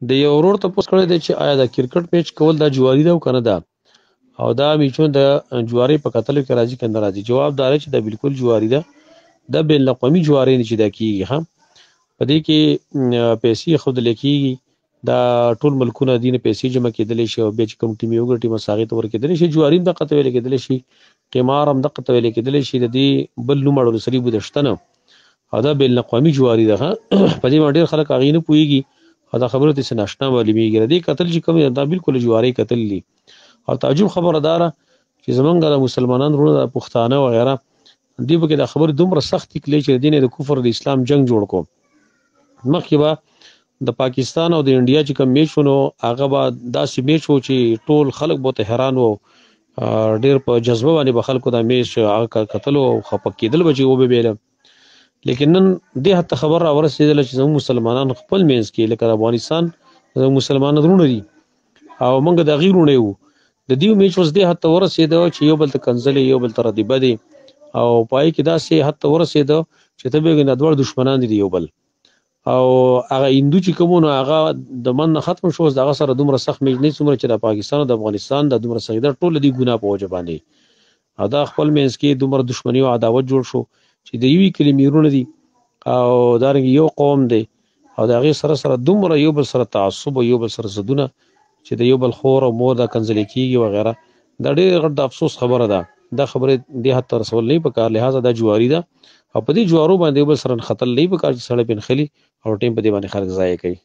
د یو ورور تپوس کړی دی چې آیا د کرکټ میچ کول دا جواري ده او که نه ده او دا میچونه د جوارۍ په کتلو کې راځي که نه راځي. جواب دا دی چې دا بالکل جواري ده. دا بین الاقوامي جوارۍ نه چې دا کېږي ښه په دې کې پیسې ایښودلی کېږي. دا ټول ملکونه دې نه پیسې جمع کېدلی شي او بیا چې کوم ټیم یې وګټي بس هغې ته ورکېدلی شي. جواري هم دقه ته ویلی کېدلی شي، قمار هم دقه ته ویلی کېدلی شي. د دې بل نوم اړولو سړي بوده شته نه او دا بین الاقوامي جواري ده په دې باندې ډېر خلک هغې نه پوهېږي او دا خبرو ته ناشنا معلومېږي. د دې کتل چې کوم دی دا بالکل جوارۍ کتل دي او تعجب خبره دا ده چې زمونږ د مسلمانان وروڼه پښتانه وغیره دوی پکې دا خبرې دومره سختې کړلې چې د دې نه د کفر د اسلام جنګ جوړ کړو. مخکې به د پاکستان او د انډیا چې کوم میچ و نو هغه به داسې میچ و چې ټول خلک به ورته حیران وو، ډېر په جذبه باندې به خلکو دا میچ هغه کتلو او خفه کېدل به چې وبېله. لیکن نن دې حد ته خبر راورسېدله چې زموږ مسلمانان خپل منځ کې لکه د افغانستان زموږ مسلمانان وروڼه دي او موږ د هغې وروڼه یو. د دې میچ اوس دې حد ته ورسېده چې یو بل ته کنځلې یو بل ته ردیبه دی او په هغې کې داسې حد ته ورسېده چې ته بیا دا دواړه دښمنان دي د یو بل او هغه هندو چې کوم نو هغه د من نه ختم شو. اوس د هغه سره دومره سخت میچ نه څومره چې د پاکستان او د افغانستان دا دومره سخت ده ټول د دې ګناه په وجه باندې او دا خپل منځ کې دومره دښمني او عداوت جوړ شو چې د یوې کلمې وروڼه دي او دارنګې یو قوم دی او د هغې سره سره دومره یو بل سره تعصب او یو بل سره ضدونه چې د یو بل خور او مور دا کنځلې کېږي وغیره. دا ډېر غټ د افسوس خبره ده. دا خبرې دې حد ته رسول نه پکار، لهذا دا جواري ده او په دې جوارو باندې یو بل سره نښتل نه پکار چې سړی پرې نښلي او ټیم په دې باندې خلک ضایع کوي.